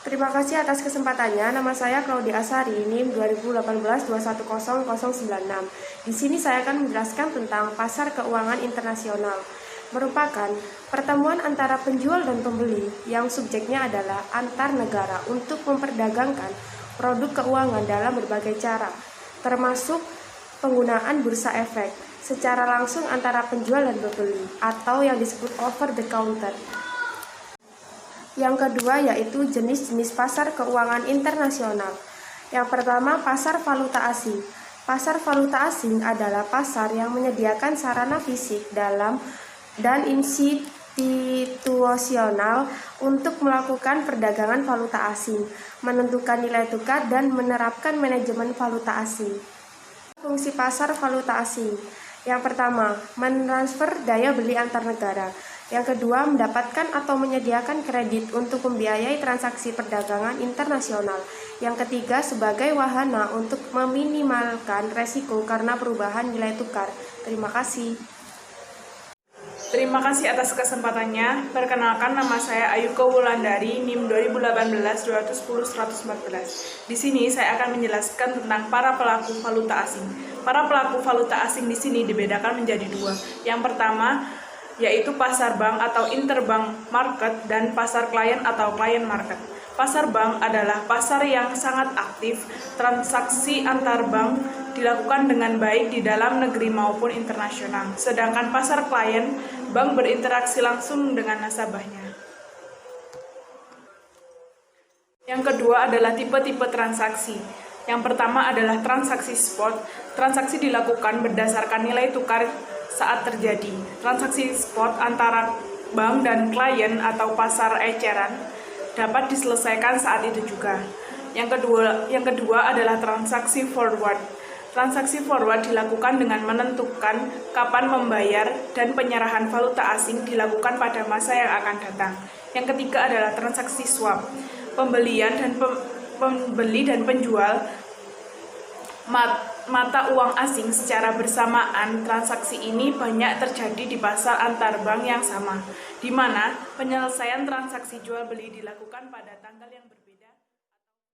Terima kasih atas kesempatannya. Nama saya Claudia Asari, NIM 2018-2100096. Di sini saya akan menjelaskan tentang pasar keuangan internasional. Merupakan pertemuan antara penjual dan pembeli yang subjeknya adalah antar negara untuk memperdagangkan produk keuangan dalam berbagai cara, termasuk penggunaan bursa efek secara langsung antara penjual dan pembeli atau yang disebut over the counter. Yang kedua yaitu jenis-jenis pasar keuangan internasional. Yang pertama, pasar valuta asing. Pasar valuta asing adalah pasar yang menyediakan sarana fisik dan institusional untuk melakukan perdagangan valuta asing, menentukan nilai tukar dan menerapkan manajemen valuta asing. Fungsi pasar valuta asing. Yang pertama, mentransfer daya beli antar negara. Yang kedua, mendapatkan atau menyediakan kredit untuk membiayai transaksi perdagangan internasional. Yang ketiga, sebagai wahana untuk meminimalkan resiko karena perubahan nilai tukar. Terima kasih. Terima kasih atas kesempatannya. Perkenalkan, nama saya Ayuko Wulandari, NIM 2018-210-114. Di sini saya akan menjelaskan tentang para pelaku valuta asing. Para pelaku valuta asing di sini dibedakan menjadi dua. Yang pertama yaitu pasar bank atau interbank market dan pasar klien atau client market. Pasar bank adalah pasar yang sangat aktif, transaksi antar bank dilakukan dengan baik di dalam negeri maupun internasional. Sedangkan pasar klien, bank berinteraksi langsung dengan nasabahnya. Yang kedua adalah tipe-tipe transaksi. Yang pertama adalah transaksi spot. Transaksi dilakukan berdasarkan nilai tukar saat terjadi. Transaksi spot antara bank dan klien atau pasar eceran dapat diselesaikan saat itu juga. Yang kedua adalah transaksi forward. Transaksi forward dilakukan dengan menentukan kapan membayar dan penyerahan valuta asing dilakukan pada masa yang akan datang. Yang ketiga adalah transaksi swap. Pembeli dan penjual mata uang asing secara bersamaan. Transaksi ini banyak terjadi di pasar antar bank yang sama, di mana penyelesaian transaksi jual beli dilakukan pada tanggal yang berbeda.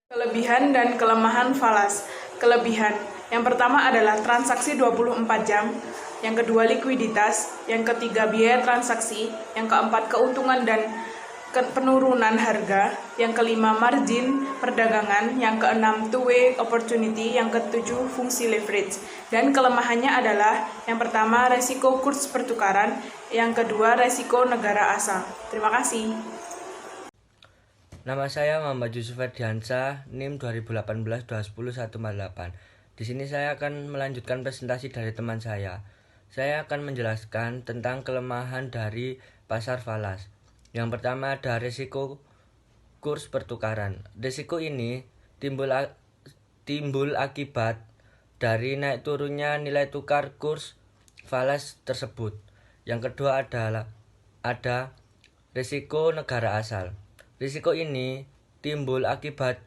Kelebihan dan kelemahan falas. Kelebihan yang pertama adalah transaksi 24 jam, yang kedua likuiditas, yang ketiga biaya transaksi, yang keempat keuntungan dan penurunan harga, yang kelima margin perdagangan, yang keenam two-way opportunity, yang ketujuh fungsi leverage. Dan kelemahannya adalah yang pertama resiko kurs pertukaran, yang kedua resiko negara asal. Terima kasih. Nama saya Muhammad Yusuf Ferdiansyah, NIM 2018-210-148. Di sini saya akan melanjutkan presentasi dari teman saya. Saya akan menjelaskan tentang kelemahan dari pasar falas. Yang pertama ada risiko kurs pertukaran. Risiko ini timbul akibat dari naik turunnya nilai tukar kurs falas tersebut. Yang kedua ada risiko negara asal. Risiko ini timbul akibat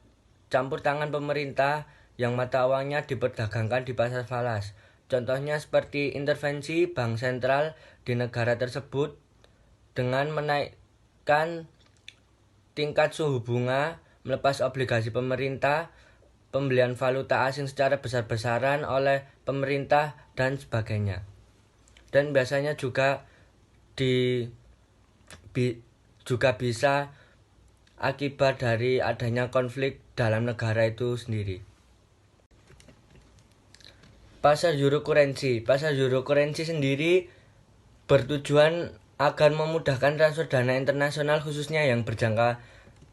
campur tangan pemerintah yang mata uangnya diperdagangkan di pasar falas. Contohnya seperti intervensi bank sentral di negara tersebut dengan menaikkan tingkat suhu bunga, melepas obligasi pemerintah, pembelian valuta asing secara besar-besaran oleh pemerintah, dan sebagainya. Dan biasanya juga bisa akibat dari adanya konflik dalam negara itu sendiri. Pasar euro currency. Pasar euro currency sendiri bertujuan agar memudahkan transfer dana internasional khususnya yang berjangka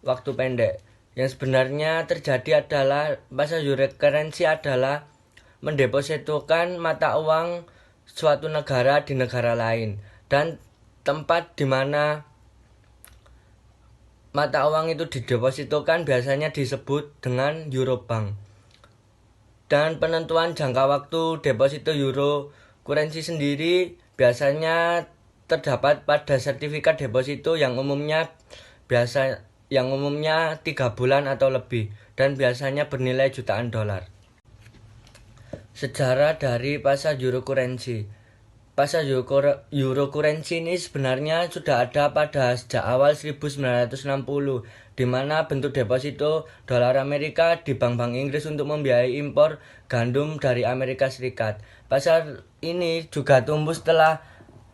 waktu pendek. Yang sebenarnya terjadi adalah pasar euro currency adalah mendepositokan mata uang suatu negara di negara lain, dan tempat di mana mata uang itu didepositokan biasanya disebut dengan Eurobank. Dan penentuan jangka waktu deposito euro currency sendiri biasanya terdapat pada sertifikat deposito yang umumnya 3 bulan atau lebih, dan biasanya bernilai jutaan dolar. Sejarah dari pasar euro currency. Pasar euro currency ini sebenarnya sudah ada pada sejak awal 1960, di mana bentuk deposito dolar Amerika di bank-bank Inggris untuk membiayai impor gandum dari Amerika Serikat. Pasar ini juga tumbuh setelah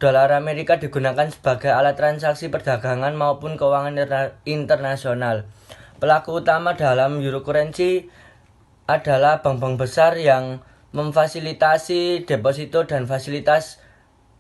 dolar Amerika digunakan sebagai alat transaksi perdagangan maupun keuangan internasional. Pelaku utama dalam Eurocurrency adalah bank-bank besar yang memfasilitasi deposito dan fasilitas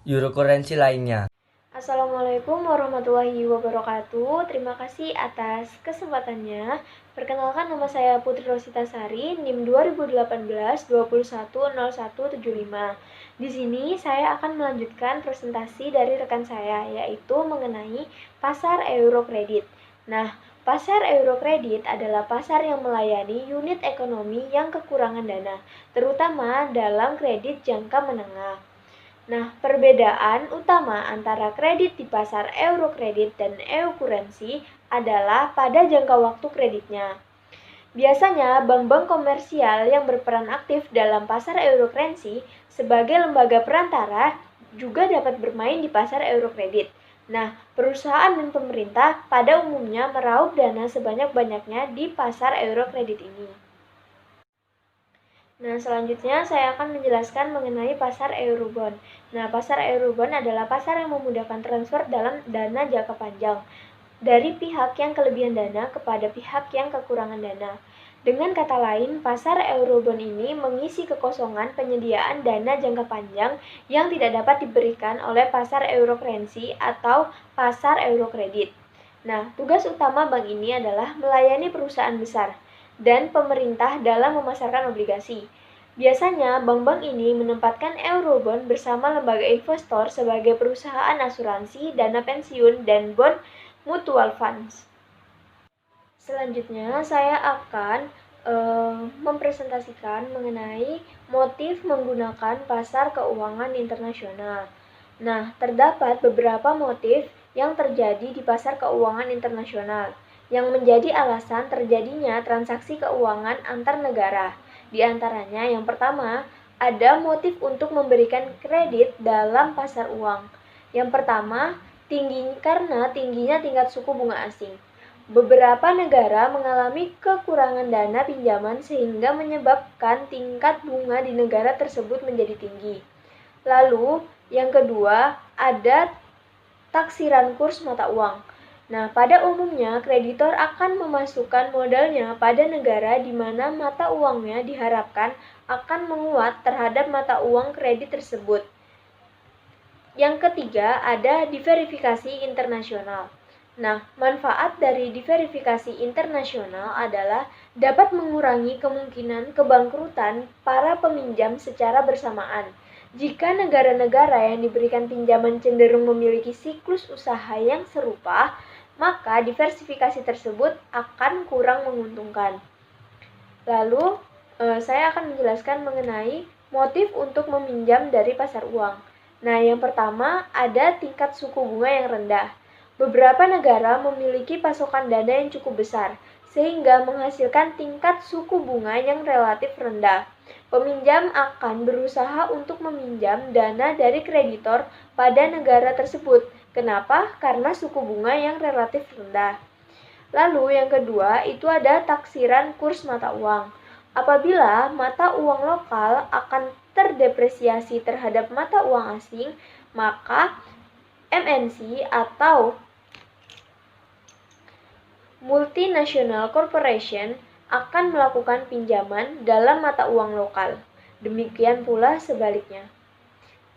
Eurocurrency lainnya. Assalamualaikum warahmatullahi wabarakatuh. Terima kasih atas kesempatannya. Perkenalkan, nama saya Putri Rosita Sari, NIM 2018-210175. Di sini saya akan melanjutkan presentasi dari rekan saya, yaitu mengenai pasar Eurokredit. Nah, pasar Eurokredit adalah pasar yang melayani unit ekonomi yang kekurangan dana, terutama dalam kredit jangka menengah. Nah, perbedaan utama antara kredit di pasar Eurokredit dan Eurocurrency adalah pada jangka waktu kreditnya. Biasanya, bank-bank komersial yang berperan aktif dalam pasar Eurocurrency sebagai lembaga perantara juga dapat bermain di pasar Eurokredit. Nah, perusahaan dan pemerintah pada umumnya meraup dana sebanyak-banyaknya di pasar Eurokredit ini. Nah, selanjutnya saya akan menjelaskan mengenai pasar Eurobond. Nah, pasar Eurobond adalah pasar yang memudahkan transfer dalam dana jangka panjang dari pihak yang kelebihan dana kepada pihak yang kekurangan dana. Dengan kata lain, pasar Eurobond ini mengisi kekosongan penyediaan dana jangka panjang yang tidak dapat diberikan oleh pasar Eurocurrency atau pasar Eurokredit. Nah, tugas utama bank ini adalah melayani perusahaan besar dan pemerintah dalam memasarkan obligasi. Biasanya, bank-bank ini menempatkan Eurobond bersama lembaga investor sebagai perusahaan asuransi, dana pensiun, dan bond mutual funds. Selanjutnya, saya akan mempresentasikan mengenai motif menggunakan pasar keuangan internasional. Nah, terdapat beberapa motif yang terjadi di pasar keuangan internasional yang menjadi alasan terjadinya transaksi keuangan antar negara. Di antaranya, yang pertama, ada motif untuk memberikan kredit dalam pasar uang. Yang pertama, karena tingginya tingkat suku bunga asing. Beberapa negara mengalami kekurangan dana pinjaman sehingga menyebabkan tingkat bunga di negara tersebut menjadi tinggi. Lalu, yang kedua, ada taksiran kurs mata uang. Nah, pada umumnya, kreditor akan memasukkan modalnya pada negara di mana mata uangnya diharapkan akan menguat terhadap mata uang kredit tersebut. Yang ketiga, ada diverifikasi internasional. Nah, manfaat dari diverifikasi internasional adalah dapat mengurangi kemungkinan kebangkrutan para peminjam secara bersamaan. Jika negara-negara yang diberikan pinjaman cenderung memiliki siklus usaha yang serupa, maka diversifikasi tersebut akan kurang menguntungkan. Lalu, saya akan menjelaskan mengenai motif untuk meminjam dari pasar uang. Nah, yang pertama ada tingkat suku bunga yang rendah. Beberapa negara memiliki pasokan dana yang cukup besar, sehingga menghasilkan tingkat suku bunga yang relatif rendah. Peminjam akan berusaha untuk meminjam dana dari kreditor pada negara tersebut. Kenapa? Karena suku bunga yang relatif rendah. Lalu yang kedua itu ada taksiran kurs mata uang. Apabila mata uang lokal akan terdepresiasi terhadap mata uang asing, maka MNC atau Multinational Corporation akan melakukan pinjaman dalam mata uang lokal. Demikian pula sebaliknya.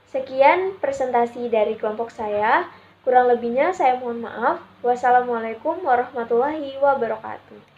Sekian presentasi dari kelompok saya. Kurang lebihnya saya mohon maaf. Wassalamualaikum warahmatullahi wabarakatuh.